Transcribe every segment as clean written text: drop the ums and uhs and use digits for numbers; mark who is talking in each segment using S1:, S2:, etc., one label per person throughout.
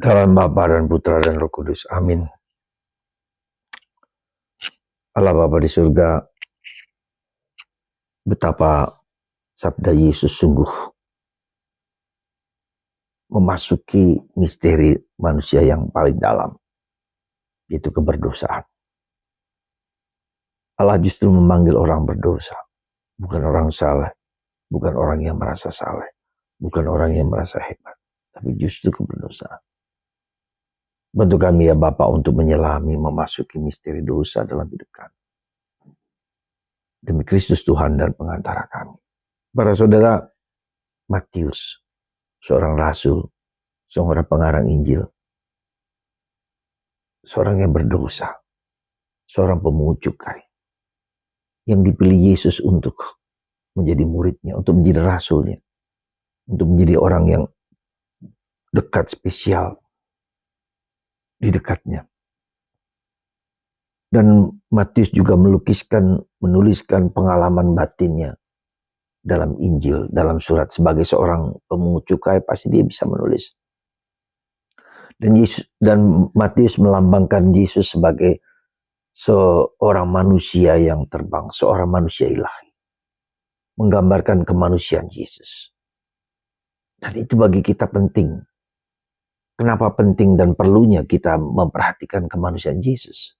S1: Dalam Bapa dan Putra dan Roh Kudus. Amin. Allah Bapa di surga, betapa sabda Yesus sungguh memasuki misteri manusia yang paling dalam, yaitu keberdosaan. Allah justru memanggil orang berdosa, bukan orang saleh, bukan orang yang merasa saleh, bukan orang yang merasa hebat, tapi justru keberdosaan. Bantu kami ya Bapa untuk menyelami, memasuki misteri dosa dalam hidup kami. Demi Kristus Tuhan dan pengantara kami. Para saudara, Matius, seorang rasul, seorang pengarang Injil, seorang yang berdosa, seorang pemungut cukai, yang dipilih Yesus untuk menjadi muridnya, untuk menjadi rasulnya, untuk menjadi orang yang dekat, spesial di dekatnya. Dan Matius juga menuliskan pengalaman batinnya dalam Injil, dalam surat. Sebagai seorang pemungut cukai pasti dia bisa menulis. Dan Matius melambangkan Yesus sebagai seorang manusia yang terbang, seorang manusia ilahi, menggambarkan kemanusiaan Yesus. Dan itu bagi kita penting. Kenapa penting dan perlunya kita memperhatikan kemanusiaan Yesus?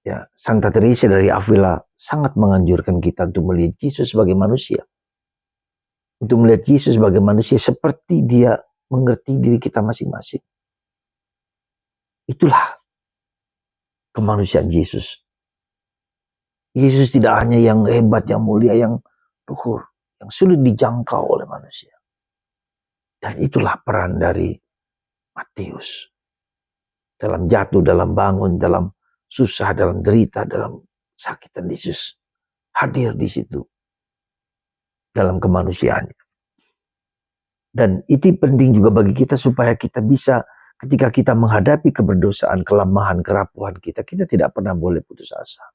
S1: Ya, Santa Teresa dari Avila sangat menganjurkan kita untuk melihat Yesus sebagai manusia. Untuk melihat Yesus sebagai manusia seperti dia mengerti diri kita masing-masing. Itulah kemanusiaan Yesus. Yesus tidak hanya yang hebat, yang mulia, yang luhur, yang sulit dijangkau oleh manusia. Dan itulah peran dari Matius. Dalam jatuh, dalam bangun, dalam susah, dalam derita, dalam sakit, dan Yesus hadir di situ dalam kemanusiaannya. Dan itu penting juga bagi kita supaya kita bisa, ketika kita menghadapi keberdosaan, kelemahan, kerapuhan kita tidak pernah boleh putus asa.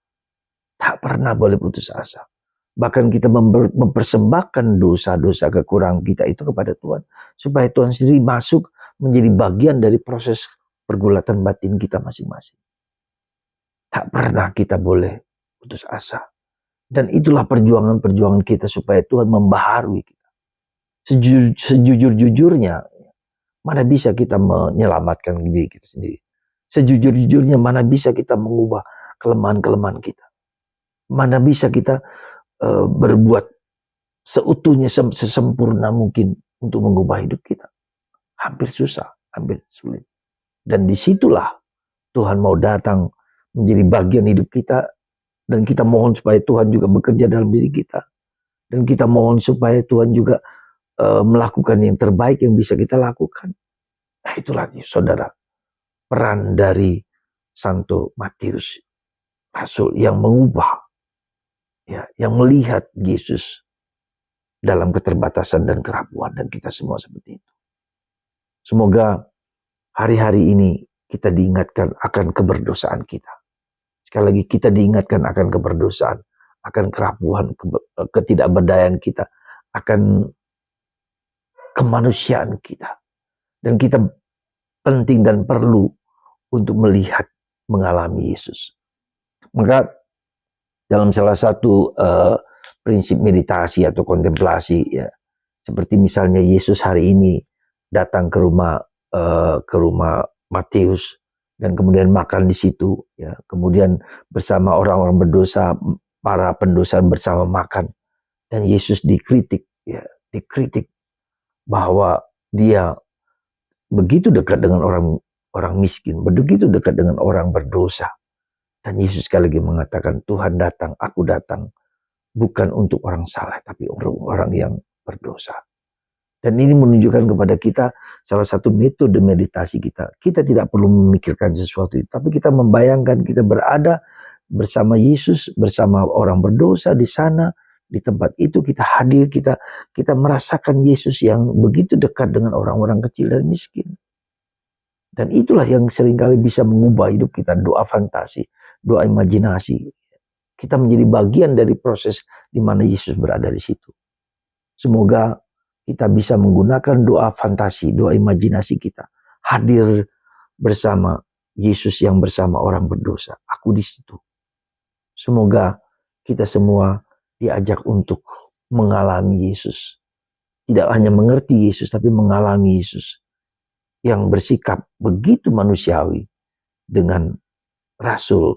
S1: Tak pernah boleh putus asa. Bahkan kita mempersembahkan dosa-dosa kekurangan kita itu kepada Tuhan. Supaya Tuhan sendiri masuk menjadi bagian dari proses pergulatan batin kita masing-masing. Tak pernah kita boleh putus asa. Dan itulah perjuangan-perjuangan kita supaya Tuhan membaharui kita. Sejujur-jujurnya, mana bisa kita menyelamatkan diri kita sendiri. Sejujur-jujurnya, mana bisa kita mengubah kelemahan-kelemahan kita. Mana bisa kita berbuat seutuhnya, sesempurna mungkin untuk mengubah hidup kita. Hampir susah, hampir sulit. Dan disitulah Tuhan mau datang menjadi bagian hidup kita. Dan kita mohon supaya Tuhan juga bekerja dalam diri kita. Dan kita mohon supaya Tuhan juga melakukan yang terbaik yang bisa kita lakukan. Nah itulah saudara, peran dari Santo Matius, Rasul yang mengubah, ya, yang melihat Yesus dalam keterbatasan dan kerapuan, dan kita semua seperti itu. Semoga hari-hari ini kita diingatkan akan keberdosaan kita. Sekali lagi kita diingatkan akan keberdosaan, akan kerapuhan, ketidakberdayaan kita, akan kemanusiaan kita. Dan kita penting dan perlu untuk melihat, mengalami Yesus. Maka dalam salah satu prinsip meditasi atau kontemplasi, ya, seperti misalnya Yesus hari ini datang ke rumah Matius dan kemudian makan di situ, ya, kemudian bersama orang-orang berdosa, para pendosa bersama makan, dan Yesus dikritik, ya, dikritik bahwa dia begitu dekat dengan orang miskin, begitu dekat dengan orang berdosa. Dan Yesus sekali lagi mengatakan, Tuhan datang, aku datang bukan untuk orang salah, tapi orang yang berdosa. Dan ini menunjukkan kepada kita salah satu metode meditasi kita. Kita tidak perlu memikirkan sesuatu itu, tapi kita membayangkan kita berada bersama Yesus, bersama orang berdosa di sana, di tempat itu kita hadir, kita merasakan Yesus yang begitu dekat dengan orang-orang kecil dan miskin. Dan itulah yang seringkali bisa mengubah hidup kita, doa fantasi, doa imajinasi. Kita menjadi bagian dari proses di mana Yesus berada di situ. Semoga kita bisa menggunakan doa fantasi, doa imajinasi kita hadir bersama Yesus yang bersama orang berdosa. Aku di situ. Semoga kita semua diajak untuk mengalami Yesus. Tidak hanya mengerti Yesus, tapi mengalami Yesus yang bersikap begitu manusiawi dengan Rasul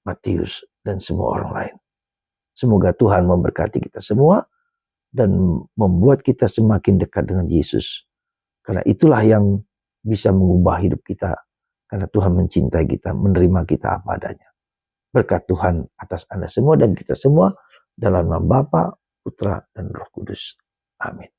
S1: Matius dan semua orang lain. Semoga Tuhan memberkati kita semua dan membuat kita semakin dekat dengan Yesus. Karena itulah yang bisa mengubah hidup kita. Karena Tuhan mencintai kita, menerima kita apa adanya. Berkat Tuhan atas Anda semua dan kita semua dalam nama Bapa, Putra, dan Roh Kudus. Amin.